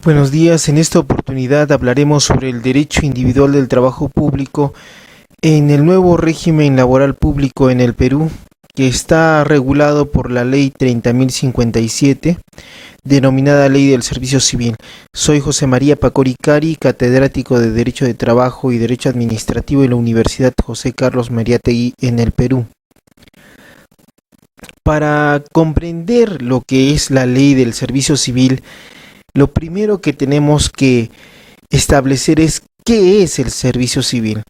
Buenos días, en esta oportunidad hablaremos sobre el derecho individual del trabajo público en el nuevo régimen laboral público en el Perú, que está regulado por la Ley 30.057, denominada Ley del Servicio Civil. Soy José María Pacoricari, catedrático de Derecho de Trabajo y Derecho Administrativo en la Universidad José Carlos Mariátegui en el Perú. Para comprender lo que es la Ley del Servicio Civil, lo primero que tenemos que establecer es ¿qué es el servicio civil?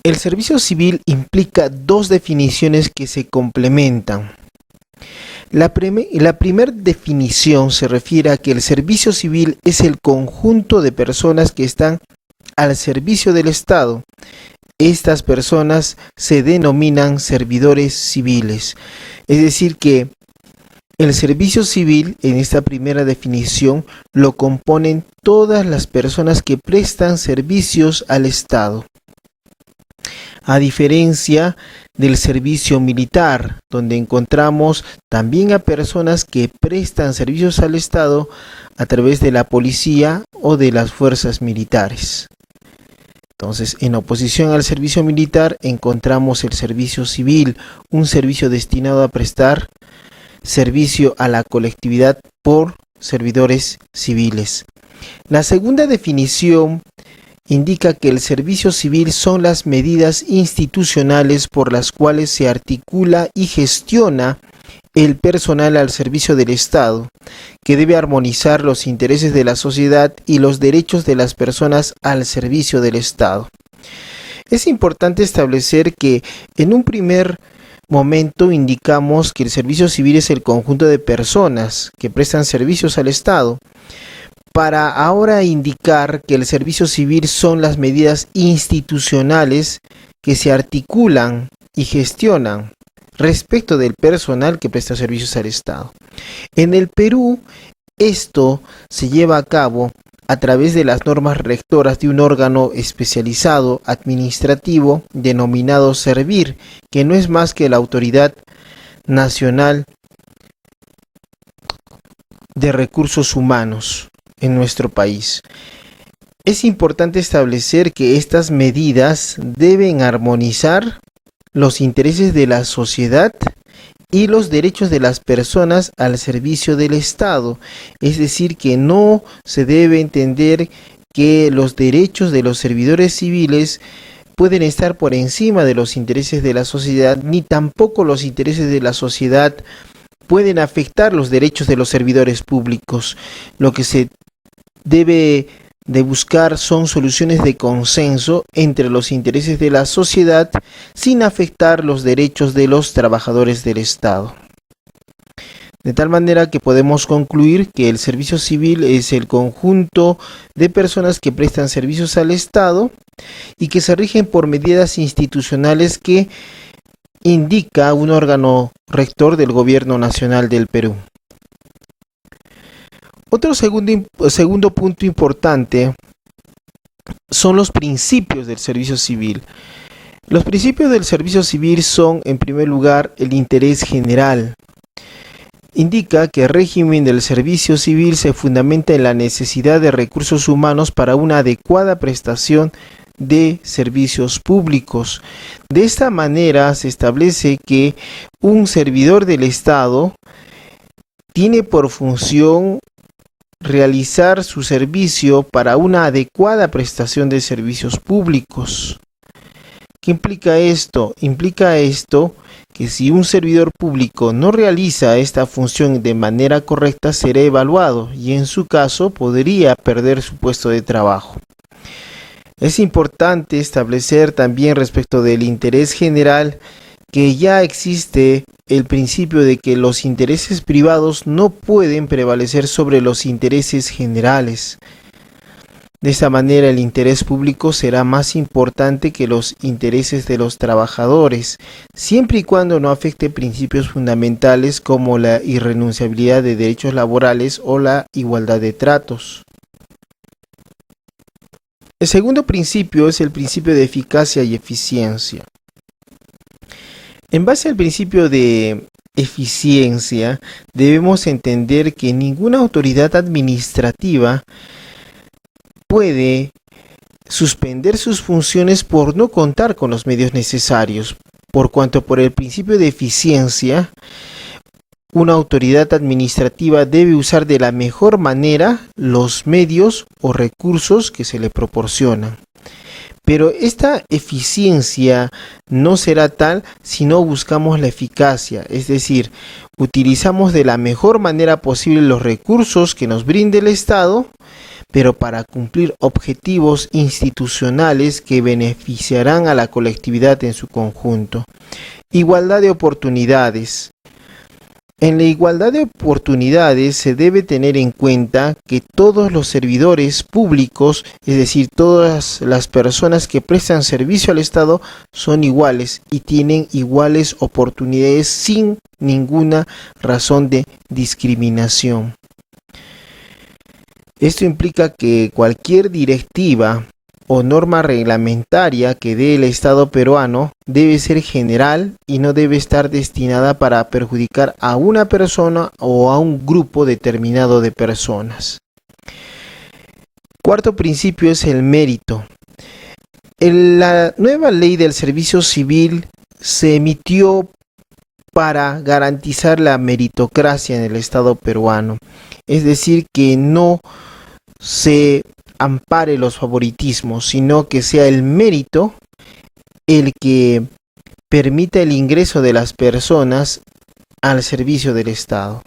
El servicio civil implica dos definiciones que se complementan. La primera definición se refiere a que el servicio civil es el conjunto de personas que están al servicio del Estado. Estas personas se denominan servidores civiles. Es decir que el servicio civil, en esta primera definición, lo componen todas las personas que prestan servicios al Estado. A diferencia del servicio militar, donde encontramos también a personas que prestan servicios al Estado a través de la policía o de las fuerzas militares. Entonces, en oposición al servicio militar, encontramos el servicio civil, un servicio destinado a prestar servicio a la colectividad por servidores civiles. La segunda definición indica que el servicio civil son las medidas institucionales por las cuales se articula y gestiona el personal al servicio del Estado, que debe armonizar los intereses de la sociedad y los derechos de las personas al servicio del Estado. Es importante establecer que en un primer momento indicamos que el servicio civil es el conjunto de personas que prestan servicios al Estado, para ahora indicar que el servicio civil son las medidas institucionales que se articulan y gestionan respecto del personal que presta servicios al Estado. En el Perú, esto se lleva a cabo a través de las normas rectoras de un órgano especializado administrativo denominado Servir, que no es más que la Autoridad Nacional de Recursos Humanos en nuestro país. Es importante establecer que estas medidas deben armonizar los intereses de la sociedad y los derechos de las personas al servicio del Estado. Es decir, que no se debe entender que los derechos de los servidores civiles pueden estar por encima de los intereses de la sociedad, ni tampoco los intereses de la sociedad pueden afectar los derechos de los servidores públicos. Lo que se debe de buscar son soluciones de consenso entre los intereses de la sociedad sin afectar los derechos de los trabajadores del Estado. De tal manera que podemos concluir que el servicio civil es el conjunto de personas que prestan servicios al Estado y que se rigen por medidas institucionales que indica un órgano rector del Gobierno Nacional del Perú. Otro segundo punto importante son los principios del servicio civil. Los principios del servicio civil son, en primer lugar, el interés general. Indica que el régimen del servicio civil se fundamenta en la necesidad de recursos humanos para una adecuada prestación de servicios públicos. De esta manera se establece que un servidor del Estado tiene por función realizar su servicio para una adecuada prestación de servicios públicos. ¿Qué implica esto? Implica esto que si un servidor público no realiza esta función de manera correcta, será evaluado y en su caso podría perder su puesto de trabajo. Es importante establecer también respecto del interés general que ya existe el principio de que los intereses privados no pueden prevalecer sobre los intereses generales. De esta manera, el interés público será más importante que los intereses de los trabajadores, siempre y cuando no afecte principios fundamentales como la irrenunciabilidad de derechos laborales o la igualdad de tratos. El segundo principio es el principio de eficacia y eficiencia. En base al principio de eficiencia, debemos entender que ninguna autoridad administrativa puede suspender sus funciones por no contar con los medios necesarios, por cuanto por el principio de eficiencia, una autoridad administrativa debe usar de la mejor manera los medios o recursos que se le proporcionan. Pero esta eficiencia no será tal si no buscamos la eficacia, es decir, utilizamos de la mejor manera posible los recursos que nos brinde el Estado, pero para cumplir objetivos institucionales que beneficiarán a la colectividad en su conjunto. Igualdad de oportunidades. En la igualdad de oportunidades se debe tener en cuenta que todos los servidores públicos, es decir, todas las personas que prestan servicio al Estado, son iguales y tienen iguales oportunidades sin ninguna razón de discriminación. Esto implica que cualquier directiva o norma reglamentaria que dé el Estado peruano debe ser general y no debe estar destinada para perjudicar a una persona o a un grupo determinado de personas. Cuarto principio es el mérito. La nueva ley del servicio civil se emitió para garantizar la meritocracia en el Estado peruano, es decir, que no se ampare los favoritismos, sino que sea el mérito el que permita el ingreso de las personas al servicio del Estado.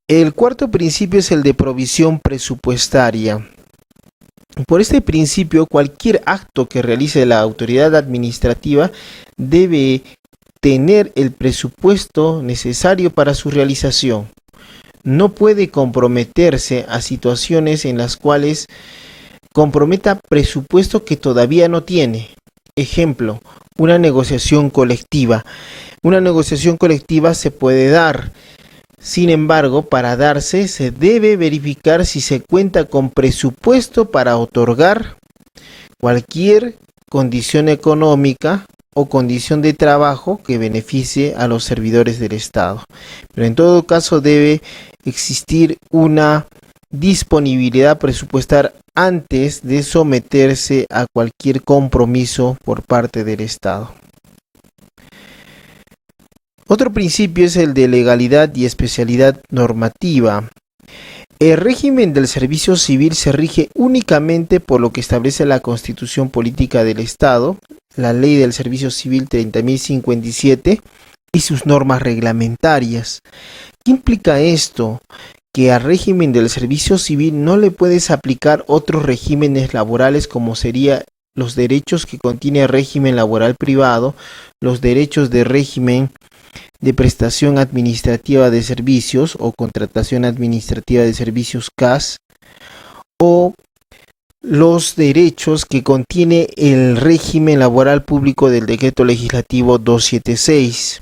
El cuarto principio es el de provisión presupuestaria. Por este principio, cualquier acto que realice la autoridad administrativa debe tener el presupuesto necesario para su realización. No puede comprometerse a situaciones en las cuales comprometa presupuesto que todavía no tiene. Ejemplo, una negociación colectiva. Una negociación colectiva se puede dar. Sin embargo, para darse se debe verificar si se cuenta con presupuesto para otorgar cualquier condición económica o condición de trabajo que beneficie a los servidores del Estado. Pero en todo caso debe existir una disponibilidad presupuestal antes de someterse a cualquier compromiso por parte del Estado. Otro principio es el de legalidad y especialidad normativa. El régimen del servicio civil se rige únicamente por lo que establece la Constitución Política del Estado, la Ley del Servicio Civil 30.057 y sus normas reglamentarias. ¿Qué implica esto? Que al régimen del servicio civil no le puedes aplicar otros regímenes laborales como sería los derechos que contiene el régimen laboral privado, los derechos de régimen de prestación administrativa de servicios o contratación administrativa de servicios CAS, o los derechos que contiene el régimen laboral público del decreto legislativo 276.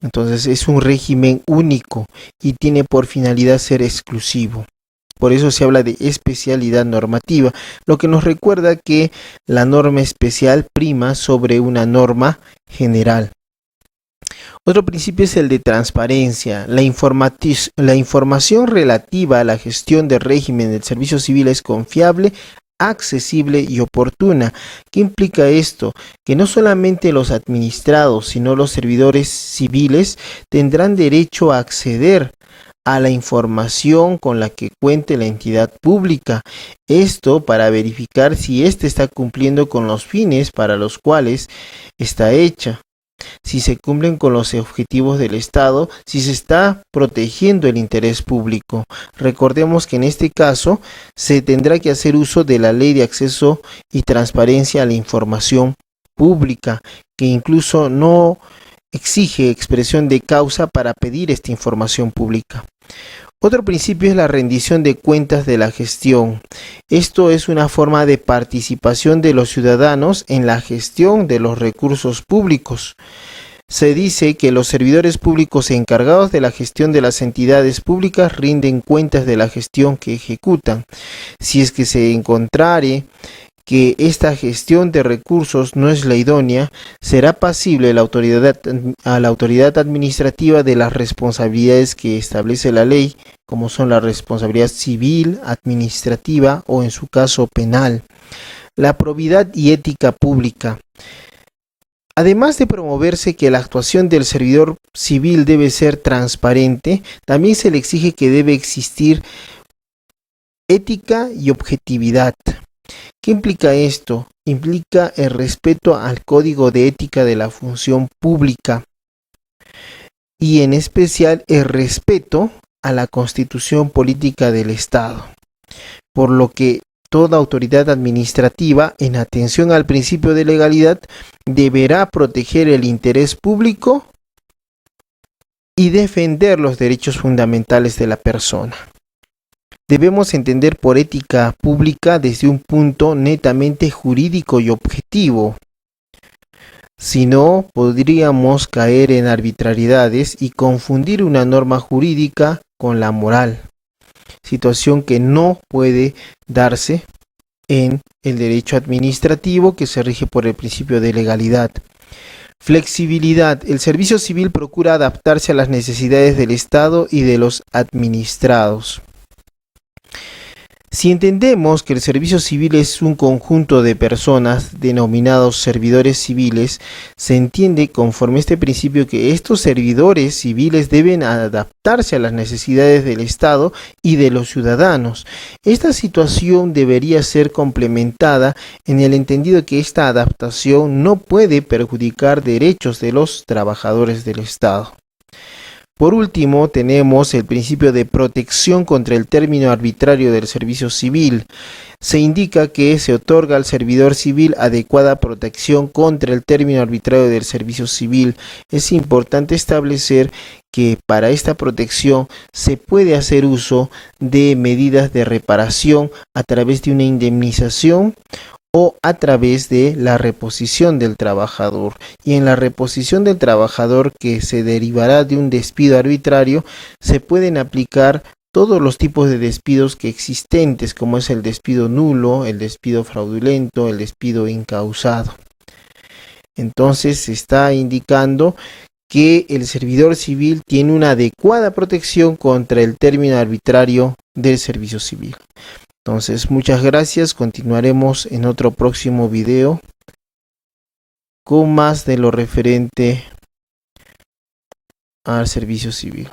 Entonces es un régimen único y tiene por finalidad ser exclusivo. Por eso se habla de especialidad normativa, lo que nos recuerda que la norma especial prima sobre una norma general. Otro principio es el de transparencia. La información relativa a la gestión del régimen del servicio civil es confiable, accesible y oportuna. ¿Qué implica esto? Que no solamente los administrados, sino los servidores civiles tendrán derecho a acceder a la información con la que cuente la entidad pública. Esto para verificar si éste está cumpliendo con los fines para los cuales está hecha, si se cumplen con los objetivos del Estado, si se está protegiendo el interés público. Recordemos que en este caso se tendrá que hacer uso de la Ley de Acceso y Transparencia a la Información Pública, que incluso no exige expresión de causa para pedir esta información pública. Otro principio es la rendición de cuentas de la gestión. Esto es una forma de participación de los ciudadanos en la gestión de los recursos públicos. Se dice que los servidores públicos encargados de la gestión de las entidades públicas rinden cuentas de la gestión que ejecutan. Si es que se encontrare que esta gestión de recursos no es la idónea, será pasible a la autoridad administrativa de las responsabilidades que establece la ley como son la responsabilidad civil, administrativa o en su caso penal, la probidad y ética pública. Además de promoverse que la actuación del servidor civil debe ser transparente, también se le exige que debe existir ética y objetividad. ¿Qué implica esto? Implica el respeto al código de ética de la función pública y en especial el respeto a la constitución política del Estado, por lo que toda autoridad administrativa, en atención al principio de legalidad, deberá proteger el interés público y defender los derechos fundamentales de la persona. Debemos entender por ética pública desde un punto netamente jurídico y objetivo. Si no, podríamos caer en arbitrariedades y confundir una norma jurídica con la moral, situación que no puede darse en el derecho administrativo, que se rige por el principio de legalidad. Flexibilidad. El servicio civil procura adaptarse a las necesidades del Estado y de los administrados. Si entendemos que el servicio civil es un conjunto de personas denominados servidores civiles, se entiende conforme este principio que estos servidores civiles deben adaptarse a las necesidades del Estado y de los ciudadanos. Esta situación debería ser complementada en el entendido que esta adaptación no puede perjudicar derechos de los trabajadores del Estado. Por último, tenemos el principio de protección contra el término arbitrario del servicio civil. Se indica que se otorga al servidor civil adecuada protección contra el término arbitrario del servicio civil. Es importante establecer que para esta protección se puede hacer uso de medidas de reparación a través de una indemnización o a través de la reposición del trabajador. Y en la reposición del trabajador, que se derivará de un despido arbitrario, se pueden aplicar todos los tipos de despidos que existentes, como es el despido nulo, el despido fraudulento, el despido incausado. Entonces se está indicando que el servidor civil tiene una adecuada protección contra el término arbitrario del servicio civil. Entonces, muchas gracias. Continuaremos en otro próximo video con más de lo referente al servicio civil.